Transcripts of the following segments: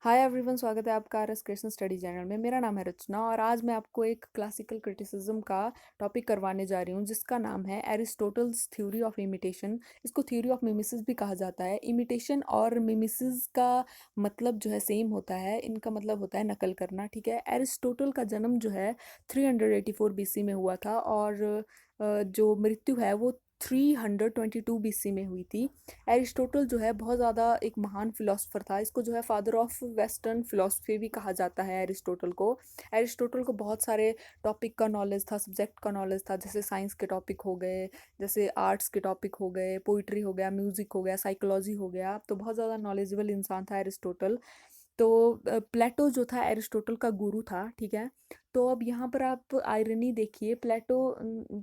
Hi everyone, स्वागत है आपका R S Krishna study channel में। मेरा नाम है रचना और आज मैं आपको एक क्लासिकल क्रिटिसिज्म का टॉपिक करवाने जा रही हूँ जिसका नाम है एरिस्टोटल्स थ्योरी ऑफ इमिटेशन। इसको थ्योरी ऑफ मिमिसिस भी कहा जाता है। इमिटेशन और मिमिसिस का मतलब जो है सेम होता है। इनका मतलब होता है नकल करना। ठीक है, एरिस्टोटल का जन्म जो है 384 बीसी में हुआ था और जो मृत्यु है वो 322 बीसी में हुई थी। एरिस्टोटल जो है बहुत ज़्यादा एक महान फिलोसफर था। इसको जो है फादर ऑफ वेस्टर्न फिलोसफी भी कहा जाता है एरिस्टोटल को। एरिस्टोटल को बहुत सारे टॉपिक का नॉलेज था, सब्जेक्ट का नॉलेज था, जैसे साइंस के टॉपिक हो गए, जैसे आर्ट्स के टॉपिक हो गए, पोइट्री हो गया, म्यूज़िक हो गया, साइकोलॉजी हो गया। तो बहुत ज़्यादा नॉलेजेबल इंसान था एरिस्टोटल। तो प्लेटो जो था एरिस्टोटल का गुरु था। ठीक है, तो अब यहाँ पर आप आयरनी देखिए। प्लेटो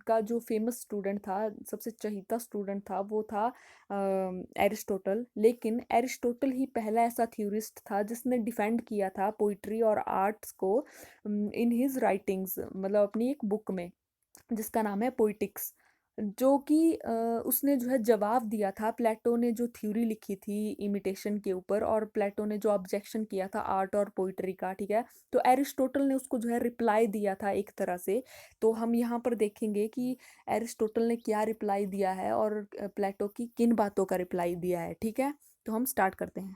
का जो फेमस स्टूडेंट था, सबसे चहीता स्टूडेंट था, वो था एरिस्टोटल। लेकिन एरिस्टोटल ही पहला ऐसा थ्योरिस्ट था जिसने डिफेंड किया था पोइट्री और आर्ट्स को इन हिज राइटिंग्स, मतलब अपनी एक बुक में जिसका नाम है पोइटिक्स। जो कि उसने जो है जवाब दिया था प्लेटो ने जो थ्योरी लिखी थी इमिटेशन के ऊपर, और प्लेटो ने जो ऑब्जेक्शन किया था आर्ट और पोइट्री का। ठीक है, तो एरिस्टोटल ने उसको जो है रिप्लाई दिया था एक तरह से। तो हम यहाँ पर देखेंगे कि एरिस्टोटल ने क्या रिप्लाई दिया है और प्लेटो की किन बातों का रिप्लाई दिया है। ठीक है, तो हम स्टार्ट करते हैं।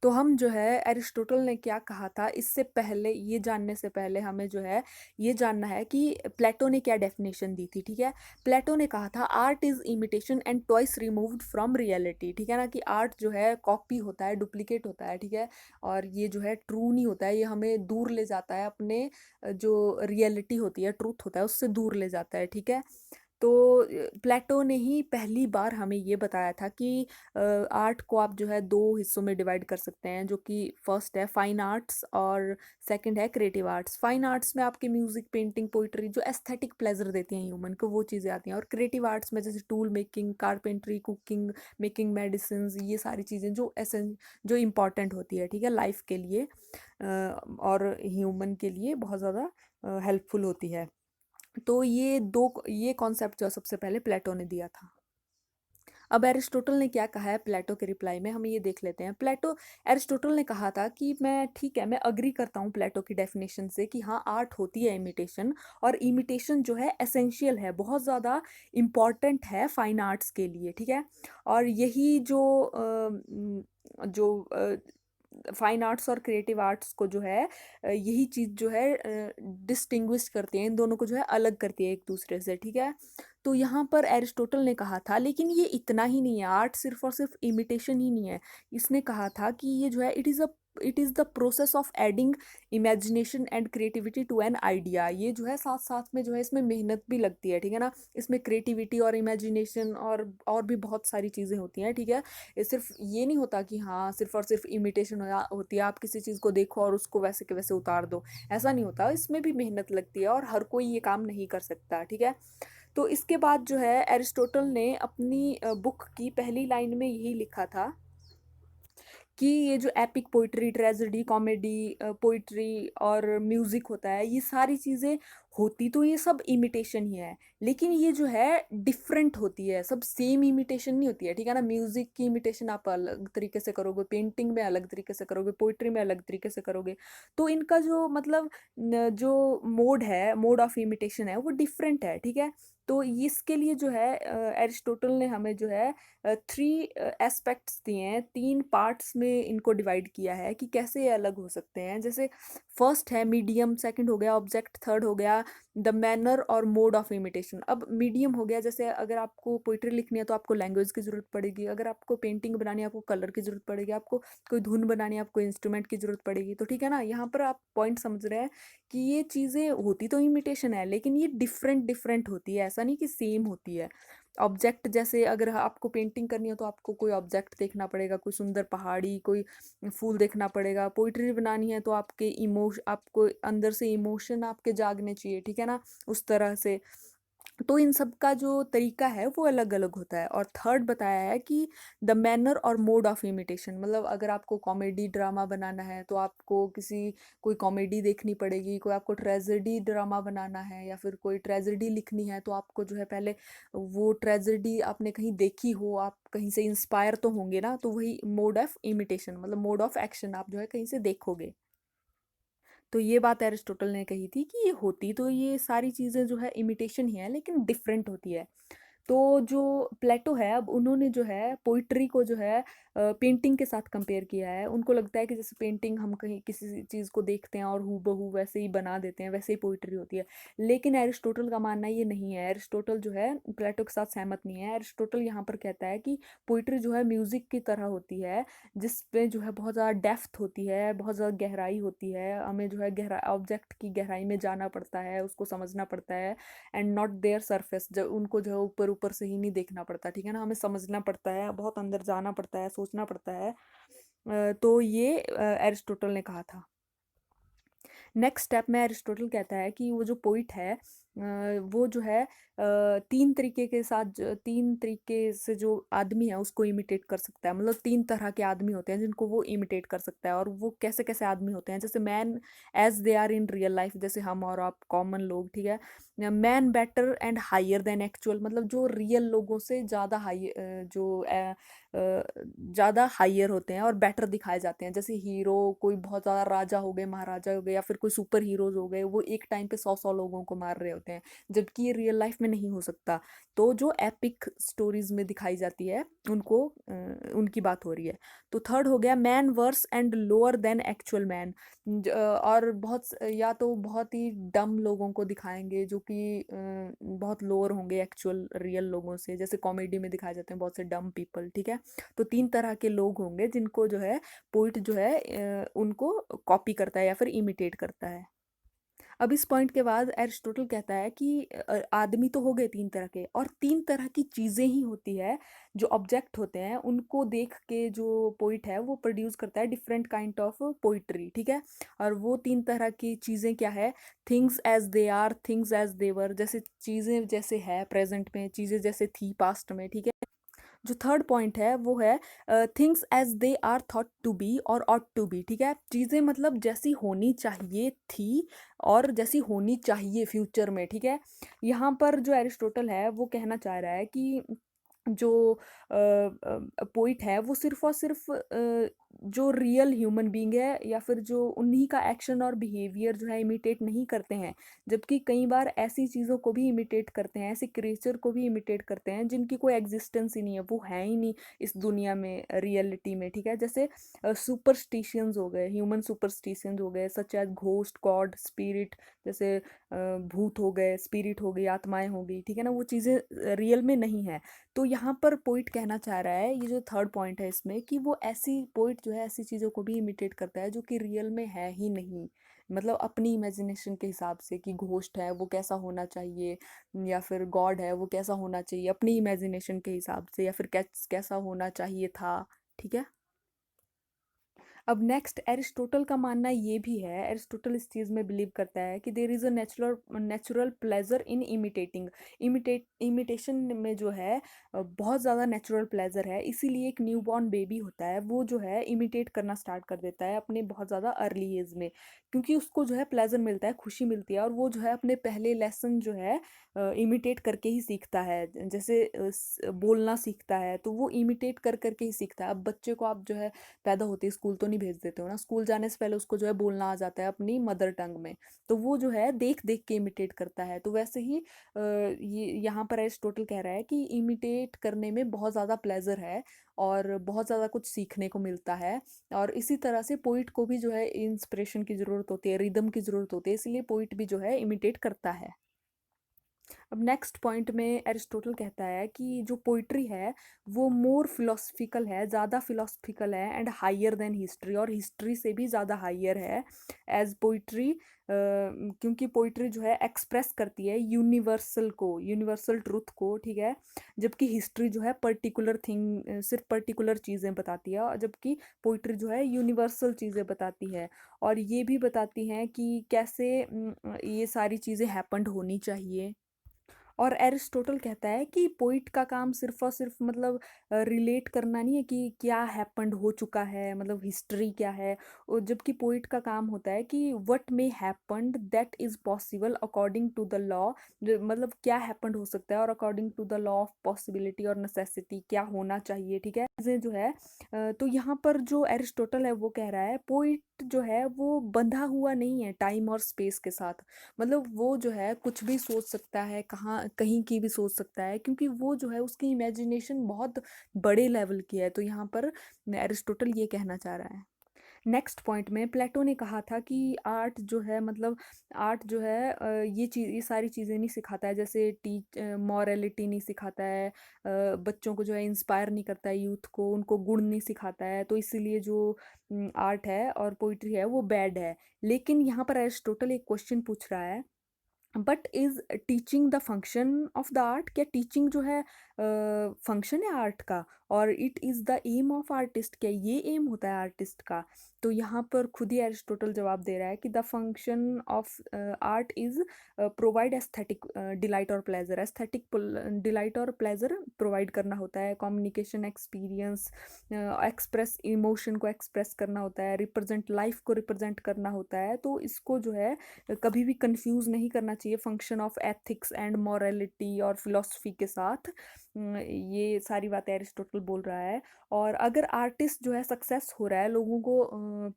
तो हम जो है एरिस्टोटल ने क्या कहा था, इससे पहले ये जानने से पहले हमें जो है ये जानना है कि प्लेटो ने क्या डेफिनेशन दी थी। ठीक है, प्लेटो ने कहा था art is imitation and twice removed from reality. ठीक है ना, कि आर्ट जो है कॉपी होता है, डुप्लीकेट होता है। ठीक है, और ये जो है ट्रू नहीं होता है, ये हमें दूर ले जाता है अपने जो रियलिटी होती है, ट्रूथ होता है, उससे दूर ले जाता है। ठीक है, तो प्लेटो ने ही पहली बार हमें ये बताया था कि आर्ट को आप जो है दो हिस्सों में डिवाइड कर सकते हैं, जो कि फर्स्ट है फाइन आर्ट्स और सेकंड है क्रिएटिव आर्ट्स। फाइन आर्ट्स में आपके म्यूजिक, पेंटिंग, पोइट्री जो एस्थेटिक प्लेजर देती हैं ह्यूमन को, वो चीज़ें आती हैं। और क्रिएटिव आर्ट्स में जैसे tool making, carpentry, cooking, making medicine, ये सारी चीज़ें जो इम्पॉर्टेंट होती है, ठीक है, लाइफ के लिए और ह्यूमन के लिए बहुत ज़्यादा हेल्पफुल होती है। तो ये कॉन्सेप्ट जो सबसे पहले प्लेटो ने दिया था। अब एरिस्टोटल ने क्या कहा है प्लेटो के रिप्लाई में, हम ये देख लेते हैं। एरिस्टोटल ने कहा था कि मैं ठीक है, मैं अग्री करता हूँ प्लेटो की डेफिनेशन से कि हाँ, आर्ट होती है इमिटेशन, और इमिटेशन जो है एसेंशियल है, बहुत ज़्यादा इम्पॉर्टेंट है फाइन आर्ट्स के लिए। ठीक है, और यही जो फाइन आर्ट्स और क्रिएटिव आर्ट्स को जो है यही चीज़ जो है डिस्टिंग्विश करती है, इन दोनों को जो है अलग करती है एक दूसरे से। ठीक है, तो यहाँ पर एरिस्टोटल ने कहा था, लेकिन ये इतना ही नहीं है, आर्ट सिर्फ और सिर्फ इमिटेशन ही नहीं है। इसने कहा था कि ये जो है it is the process of adding imagination and creativity to an idea. ये जो है साथ साथ में जो है इसमें मेहनत भी लगती है। ठीक है ना, इसमें क्रिएटिविटी और इमेजिनेशन और भी बहुत सारी चीज़ें होती हैं। ठीक है, ये सिर्फ ये नहीं होता कि हाँ सिर्फ और सिर्फ इमिटेशन होती है, आप किसी चीज़ को देखो और उसको वैसे के वैसे उतार दो, ऐसा नहीं होता। इसमें भी मेहनत लगती है और हर कोई ये काम नहीं कर सकता। ठीक है, तो इसके बाद जो है एरिस्टोटल ने अपनी बुक की पहली लाइन में यही लिखा था कि ये जो epic poetry, tragedy, comedy, poetry और म्यूजिक होता है, ये सारी चीज़ें होती तो ये सब इमिटेशन ही है, लेकिन ये जो है डिफरेंट होती है, सब सेम इमिटेशन नहीं होती है। ठीक है ना, म्यूजिक की इमिटेशन आप अलग तरीके से करोगे, पेंटिंग में अलग तरीके से करोगे, पोइट्री में अलग तरीके से करोगे। तो इनका जो मतलब जो मोड ऑफ इमिटेशन है वो डिफरेंट है। ठीक है, तो इसके लिए जो है एरिस्टोटल ने हमें जो है थ्री एस्पेक्ट्स दिए हैं, तीन पार्ट्स में इनको डिवाइड किया है कि कैसे ये अलग हो सकते हैं। जैसे फर्स्ट है मीडियम, सेकंड हो गया ऑब्जेक्ट, थर्ड हो गया द मैनर और मोड ऑफ इमिटेशन। अब मीडियम हो गया, जैसे अगर आपको पोइट्री लिखनी है तो आपको लैंग्वेज की ज़रूरत पड़ेगी, अगर आपको पेंटिंग बनानी है आपको कलर की ज़रूरत पड़ेगी, आपको कोई धुन बनानी है आपको इंस्ट्रूमेंट की ज़रूरत पड़ेगी। तो ठीक है ना, यहाँ पर आप पॉइंट समझ रहे हैं कि ये चीज़ें होती तो इमिटेशन है, लेकिन ये डिफरेंट डिफरेंट होती है, ऐसा नहीं कि सेम होती है। ऑब्जेक्ट जैसे अगर आपको पेंटिंग करनी हो तो आपको कोई ऑब्जेक्ट देखना पड़ेगा, कोई सुंदर पहाड़ी, कोई फूल देखना पड़ेगा। पोइट्री बनानी है तो आपको अंदर से इमोशन आपके जागने चाहिए। ठीक है ना, उस तरह से। तो इन सब का जो तरीका है वो अलग-अलग होता है। और थर्ड बताया है कि द मैनर और मोड ऑफ इमिटेशन, मतलब अगर आपको कॉमेडी ड्रामा बनाना है तो आपको कोई कॉमेडी देखनी पड़ेगी, कोई आपको ट्रेजेडी ड्रामा बनाना है या फिर कोई ट्रेजेडी लिखनी है तो आपको जो है पहले वो ट्रेजेडी आपने कहीं देखी हो, आप कहीं से इंस्पायर तो होंगे ना, तो वही मोड ऑफ इमिटेशन, मतलब मोड ऑफ एक्शन आप जो है कहीं से देखोगे। तो ये बात एरिस्टोटल ने कही थी कि ये सारी चीज़ें जो है इमिटेशन ही है लेकिन डिफरेंट होती है। तो जो प्लेटो है, अब उन्होंने जो है पोइट्री को जो है पेंटिंग के साथ कंपेयर किया है। उनको लगता है कि जैसे पेंटिंग हम कहीं किसी चीज़ को देखते हैं और हूबहू वैसे ही बना देते हैं, वैसे ही पोइट्री होती है। लेकिन एरिस्टोटल का मानना ये नहीं है। एरिस्टोटल जो है प्लेटो के साथ सहमत नहीं है। एरिस्टोटल यहाँ पर कहता है कि पोइट्री जो है म्यूज़िक की तरह होती है, जिसमें जो है बहुत ज़्यादा डेप्थ होती है, बहुत ज़्यादा गहराई होती है। हमें जो है गहरा ऑब्जेक्ट की गहराई में जाना पड़ता है, उसको समझना पड़ता है, एंड नॉट देयर सरफेस, जब उनको जो है ऊपर ऊपर से ही नहीं देखना पड़ता, ठीक है ना, हमें समझना पड़ता है, बहुत अंदर जाना पड़ता है, सोचना पड़ता है। तो ये एरिस्टोटल ने कहा था। नेक्स्ट स्टेप में एरिस्टोटल कहता है कि वो जो पोइट है वो जो है तीन तरीके से जो आदमी है उसको इमिटेट कर सकता है। मतलब तीन तरह के आदमी होते हैं जिनको वो इमिटेट कर सकता है। और वो कैसे कैसे आदमी होते हैं, जैसे man as they are in real life, जैसे हम और आप कॉमन लोग, ठीक है। Man better and higher than actual, मतलब जो रियल लोगों से ज़्यादा हाई ज़्यादा हायर होते हैं और बेटर दिखाए जाते हैं। जैसे हीरो कोई बहुत ज़्यादा राजा हो गए, महाराजा हो गए, या फिर कोई सुपर हीरोज हो गए, वो एक टाइम पे 100 लोगों को मार रहे होते हैं, जबकि ये रियल लाइफ में नहीं हो सकता। तो जो एपिक स्टोरीज में दिखाई जाती है उनको उनकी बात हो रही है। तो थर्ड हो गया man worse and lower than actual man. और या तो बहुत ही डम लोगों को दिखाएंगे जो कि बहुत लोअर होंगे एक्चुअल रियल लोगों से, जैसे कॉमेडी में दिखाए जाते हैं बहुत से डम पीपल, ठीक है। तो तीन तरह के लोग होंगे जिनको जो है पोइट जो है उनको कॉपी करता है या फिर इमिटेट करता है। अब इस पॉइंट के बाद एरिस्टोटल कहता है कि आदमी तो हो गए तीन तरह के, और तीन तरह की चीज़ें ही होती है, जो ऑब्जेक्ट होते हैं उनको देख के जो पोइट है वो प्रोड्यूस करता है डिफरेंट काइंड ऑफ पोइट्री, ठीक है। और वो तीन तरह की चीज़ें क्या है? Things as they are, things as they were, जैसे चीज़ें जैसे है प्रेजेंट में, चीज़ें जैसे थी पास्ट में, ठीक है। जो थर्ड पॉइंट है वो है things as they are thought to be और ऑट टू बी, ठीक है। चीज़ें मतलब जैसी होनी चाहिए थी और जैसी होनी चाहिए फ्यूचर में, ठीक है। यहाँ पर जो एरिस्टोटल है वो कहना चाह रहा है कि जो पोइट है वो सिर्फ और सिर्फ जो रियल ह्यूमन बीइंग है या फिर जो उन्हीं का एक्शन और बिहेवियर जो है इमिटेट नहीं करते हैं, जबकि कई बार ऐसी चीज़ों को भी इमिटेट करते हैं, ऐसे क्रिएचर को भी इमिटेट करते हैं जिनकी कोई एग्जिस्टेंस ही नहीं है, वो है ही नहीं इस दुनिया में, रियलिटी में, ठीक है। जैसे सुपरस्टिशंस हो गए, ह्यूमन सुपरस्टिशंस हो गए, such as ghost, god, spirit, जैसे भूत हो गए, स्पिरिट हो गई, आत्माएं हो गई, ठीक है ना, वो चीज़ें रियल में नहीं है। तो यहाँ पर पोइट कहना चाह रहा है, ये जो थर्ड पॉइंट है इसमें, कि वो ऐसी पोइट जो है ऐसी चीज़ों को भी इमिटेट करता है जो कि रियल में है ही नहीं। मतलब अपनी इमेजिनेशन के हिसाब से कि घोस्ट है वो कैसा होना चाहिए, या फिर गॉड है वो कैसा होना चाहिए, अपनी इमेजिनेशन के हिसाब से, या फिर कैसा होना चाहिए था, ठीक है। अब नेक्स्ट एरिस्टोटल का मानना ये भी है, एरिस्टोटल इस चीज़ में बिलीव करता है कि there is a natural natural pleasure in imitating. Imitation में जो है बहुत ज़्यादा नेचुरल प्लेजर है, इसीलिए एक न्यू बॉर्न बेबी होता है वो जो है इमिटेट करना स्टार्ट कर देता है अपने बहुत ज़्यादा अर्ली एज में, क्योंकि उसको जो है प्लेजर मिलता है, खुशी मिलती है, और वो जो है अपने पहले लेसन जो है इमिटेट करके ही सीखता है। जैसे बोलना सीखता है तो वो इमिटेट कर करके ही सीखता है। अब बच्चे को आप जो है पैदा होते ही स्कूल तो नहीं भेज देते हो ना, स्कूल जाने से पहले उसको जो है बोलना आ जाता है अपनी मदर टंग में, तो वो जो है देख देख के इमिटेट करता है। तो वैसे ही ये यहाँ पर एरिस्टोटल कह रहा है कि इमिटेट करने में बहुत ज़्यादा प्लेजर है और बहुत ज़्यादा कुछ सीखने को मिलता है। और इसी तरह से पोइट को भी जो है इंस्पिरेशन की ज़रूरत होती है, रिदम की ज़रूरत होती है, इसलिए पोइट भी जो है इमिटेट करता है। अब नेक्स्ट पॉइंट में एरिस्टोटल कहता है कि जो पोइट्री है वो मोर फिलोसफिकल है, ज़्यादा फिलोसफिकल है, एंड हायर देन हिस्ट्री, और हिस्ट्री से भी ज़्यादा हायर है एज पोइट्री, क्योंकि पोइट्री जो है एक्सप्रेस करती है यूनिवर्सल को, यूनिवर्सल ट्रुथ को, ठीक है। जबकि हिस्ट्री जो है पर्टिकुलर थिंग, सिर्फ पर्टिकुलर चीज़ें बताती है, और जबकि पोइट्री जो है यूनिवर्सल चीज़ें बताती है, और ये भी बताती हैं कि कैसे ये सारी चीज़ें हैपन्ड होनी चाहिए। और एरिस्टोटल कहता है कि पोइट का काम सिर्फ और सिर्फ मतलब रिलेट करना नहीं है कि क्या हैपेंड हो चुका है, मतलब हिस्ट्री क्या है। और जबकि पोइट का काम होता है कि what may happened that is possible according to the law. मतलब क्या हैपेंड हो सकता है और according to the law of possibility और नेसेसिटी क्या होना चाहिए, ठीक है। चीज़ें जो है तो यहाँ पर जो एरिस्टोटल है वो कह रहा है पोइट जो है वो बंधा हुआ नहीं है टाइम और स्पेस के साथ। मतलब वो जो है कुछ भी सोच सकता है, कहाँ कहीं की भी सोच सकता है, क्योंकि वो जो है उसकी इमेजिनेशन बहुत बड़े लेवल की है। तो यहाँ पर एरिस्टोटल ये कहना चाह रहा है। नेक्स्ट पॉइंट में प्लेटो ने कहा था कि आर्ट जो है मतलब आर्ट जो है ये सारी चीज़ें नहीं सिखाता है, जैसे मॉरलिटी नहीं सिखाता है, बच्चों को जो है इंस्पायर नहीं करता है, यूथ को उनको गुण नहीं सिखाता है, तो इसीलिए जो आर्ट है और पोइट्री है वो बैड है। लेकिन यहाँ पर एरिस्टोटल एक क्वेश्चन पूछ रहा है, but is teaching the function of the art, क्या टीचिंग जो है फंक्शन है आर्ट का, और it is the aim of artist, क्या ये एम होता है आर्टिस्ट का। तो यहाँ पर खुद ही एरिस्टोटल जवाब दे रहा है कि the function of art is provide aesthetic delight और प्लेजर। एस्थेटिक डिलाइट और प्लेजर प्रोवाइड करना होता है, कम्युनिकेशन एक्सपीरियंस, एक्सप्रेस इमोशन को एक्सप्रेस करना होता है, रिप्रेजेंट लाइफ को रिप्रेजेंट करना होता है। तो इसको जो है कभी भी कंफ्यूज नहीं करना चाहिए function of ethics and morality और फिलॉसफी के साथ। ये सारी बातें एरिस्टोटल बोल रहा है। और अगर आर्टिस्ट जो है सक्सेस हो रहा है लोगों को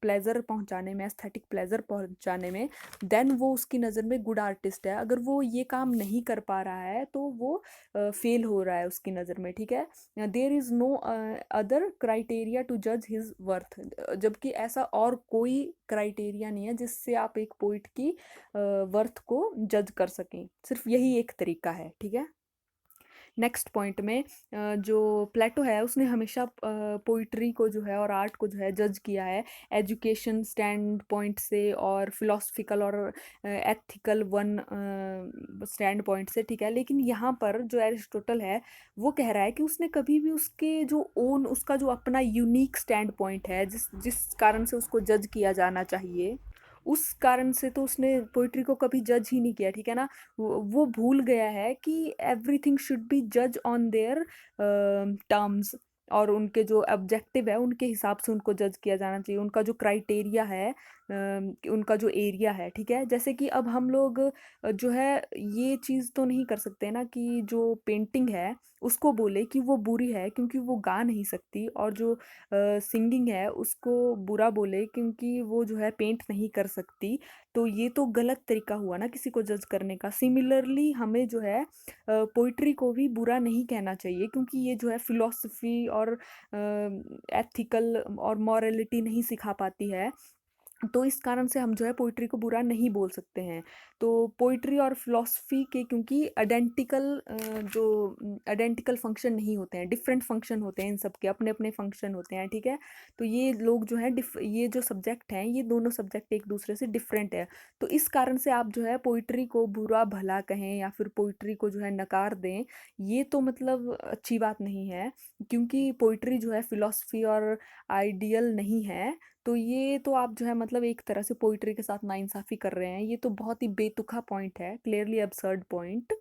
प्लेजर पहुंचाने में, एस्थेटिक प्लेजर पहुंचाने में, देन वो उसकी नज़र में गुड आर्टिस्ट है। अगर वो ये काम नहीं कर पा रहा है तो वो फेल हो रहा है उसकी नज़र में, ठीक है। There is no other criteria to जज हिज वर्थ। जबकि ऐसा और कोई क्राइटेरिया नहीं है जिससे आप एक पोइट की वर्थ को जज कर सकें, सिर्फ यही एक तरीका है, ठीक है। नेक्स्ट पॉइंट में जो प्लेटो है उसने हमेशा पोइट्री को जो है और आर्ट को जो है जज किया है एजुकेशन स्टैंड पॉइंट से और फिलोसफिकल और एथिकल वन स्टैंड पॉइंट से, ठीक है। लेकिन यहाँ पर जो एरिस्टोटल है वो कह रहा है कि उसने कभी भी उसके जो ओन, उसका जो अपना यूनिक स्टैंड पॉइंट है जिस जिस कारण से उसको जज किया जाना चाहिए, उस कारण से तो उसने पोइट्री को कभी जज ही नहीं किया, ठीक है ना। वो भूल गया है कि एवरीथिंग शुड बी जज ऑन देयर टर्म्स, और उनके जो ऑब्जेक्टिव है उनके हिसाब से उनको जज किया जाना चाहिए, उनका जो क्राइटेरिया है उनका जो एरिया है, ठीक है। जैसे कि अब हम लोग जो है ये चीज़ तो नहीं कर सकते ना कि जो पेंटिंग है उसको बोले कि वो बुरी है क्योंकि वो गा नहीं सकती, और जो सिंगिंग है उसको बुरा बोले क्योंकि वो जो है पेंट नहीं कर सकती। तो ये तो गलत तरीका हुआ ना किसी को जज करने का। सिमिलरली हमें जो है पोइट्री को भी बुरा नहीं कहना चाहिए क्योंकि ये जो है फिलॉसफी और एथिकल और मॉरलिटी नहीं सिखा पाती है। तो इस कारण से हम जो है पोइट्री को बुरा नहीं बोल सकते हैं। तो पोइट्री और फिलॉसफी के क्योंकि जो आइडेंटिकल फंक्शन नहीं होते हैं, डिफरेंट फंक्शन होते हैं, इन सब के अपने अपने फंक्शन होते हैं, ठीक है। तो ये लोग जो है ये जो सब्जेक्ट हैं ये दोनों सब्जेक्ट एक दूसरे से डिफरेंट है। तो इस कारण से आप जो है पोइट्री को बुरा भला कहें या फिर पोइट्री को जो है नकार दें, ये तो मतलब अच्छी बात नहीं है, क्योंकि पोइट्री जो है फिलॉसफी और आइडियल नहीं है। तो ये तो आप जो है मतलब एक तरह से पोइट्री के साथ नाइंसाफ़ी कर रहे हैं। ये तो बहुत ही बेतुका पॉइंट है, क्लियरली अब्सर्ड पॉइंट।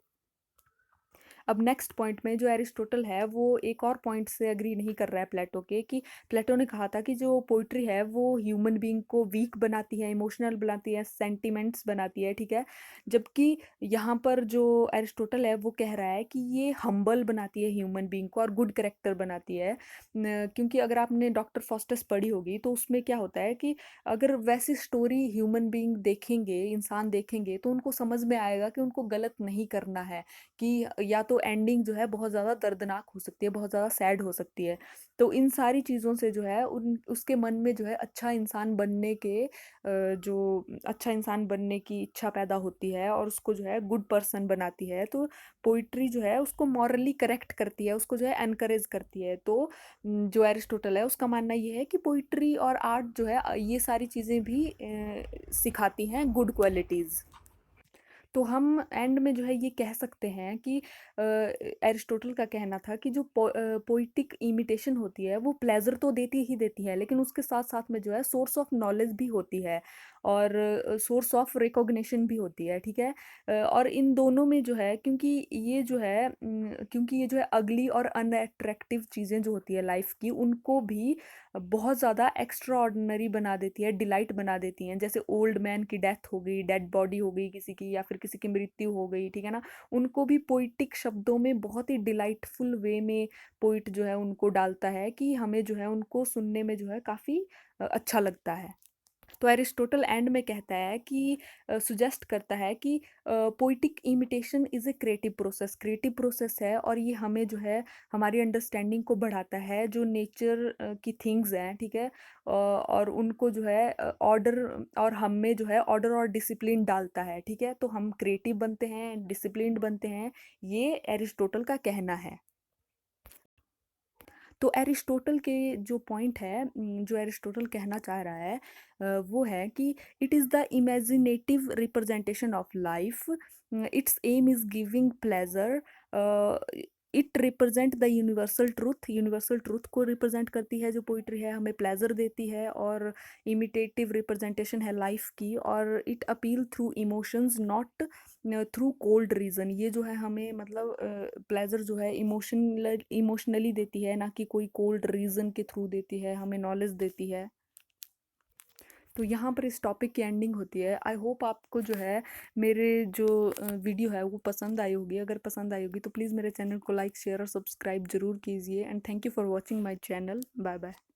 अब नेक्स्ट पॉइंट में जो एरिस्टोटल है वो एक और पॉइंट से एग्री नहीं कर रहा है प्लेटो के, कि प्लेटो ने कहा था कि जो पोइट्री है वो ह्यूमन बीइंग को वीक बनाती है, इमोशनल बनाती है, सेंटिमेंट्स बनाती है, ठीक है। जबकि यहाँ पर जो एरिस्टोटल है वो कह रहा है कि ये हम्बल बनाती है ह्यूमन बीइंग को और गुड करेक्टर बनाती है। क्योंकि अगर आपने डॉक्टर फॉस्टस पढ़ी होगी तो उसमें क्या होता है कि अगर वैसी स्टोरी ह्यूमन बीइंग देखेंगे, इंसान देखेंगे, तो उनको समझ में आएगा कि उनको गलत नहीं करना है, कि या तो एंडिंग जो है बहुत ज़्यादा दर्दनाक हो सकती है, बहुत ज़्यादा सैड हो सकती है। तो इन सारी चीज़ों से जो है उन उसके मन में जो है जो अच्छा इंसान बनने की इच्छा पैदा होती है और उसको जो है गुड पर्सन बनाती है। तो पोइट्री जो है उसको मॉरली करेक्ट करती है, उसको जो है एनकरेज करती है। तो जो एरिस्टोटल है उसका मानना ये है कि पोइट्री और आर्ट जो है ये सारी चीज़ें भी सिखाती हैं गुड क्वालिटीज़। तो हम एंड में जो है ये कह सकते हैं कि एरिस्टोटल का कहना था कि जो पोइटिक इमिटेशन होती है वो प्लेजर तो देती ही देती है, लेकिन उसके साथ साथ में जो है सोर्स ऑफ नॉलेज भी होती है और सोर्स ऑफ रिकॉग्निशन भी होती है, ठीक है। और इन दोनों में जो है, क्योंकि ये जो है अगली और अनअट्रैक्टिव चीज़ें जो होती है लाइफ की, उनको भी बहुत ज़्यादा एक्स्ट्रा ऑर्डिनरी बना देती है, डिलाइट बना देती हैं। जैसे ओल्ड मैन की डेथ हो गई, डेड बॉडी हो गई किसी की, या फिर किसी की मृत्यु हो गई, ठीक है ना। उनको भी पोइटिक शब्दों में बहुत ही डिलाइटफुल वे में पोइट जो है उनको डालता है कि हमें जो है उनको सुनने में जो है काफ़ी अच्छा लगता है। तो एरिस्टोटल एंड में कहता है कि सुजेस्ट करता है कि poetic imitation is a creative process है, और ये हमें जो है हमारी अंडरस्टैंडिंग को बढ़ाता है, जो नेचर की थिंग्स हैं, ठीक है। और उनको जो है ऑर्डर, और हम में जो है ऑर्डर और डिसिप्लिन डालता है, ठीक है। तो हम क्रिएटिव बनते हैं, डिसिप्लिन्ड बनते हैं, ये एरिस्टोटल का कहना है। तो एरिस्टोटल के जो पॉइंट है, जो एरिस्टोटल कहना चाह रहा है वो है कि it is the imaginative representation of life, its aim is giving pleasure, it represent the universal truth को रिप्रेजेंट करती है जो पोइट्री है, हमें प्लेजर देती है, और इमिटेटिव रिप्रेजेंटेशन है लाइफ की, और it appeal through emotions not through cold reason. ये जो है हमें मतलब प्लेजर जो है इमोशनली देती है, ना कि कोई कोल्ड रीज़न के थ्रू देती है, हमें नॉलेज देती है। तो यहाँ पर इस टॉपिक की एंडिंग होती है। आई होप आपको जो है मेरे जो वीडियो है वो पसंद आई होगी। अगर पसंद आई होगी तो प्लीज़ मेरे चैनल को लाइक शेयर और सब्सक्राइब ज़रूर कीजिए, and thank you for watching my channel. Bye bye.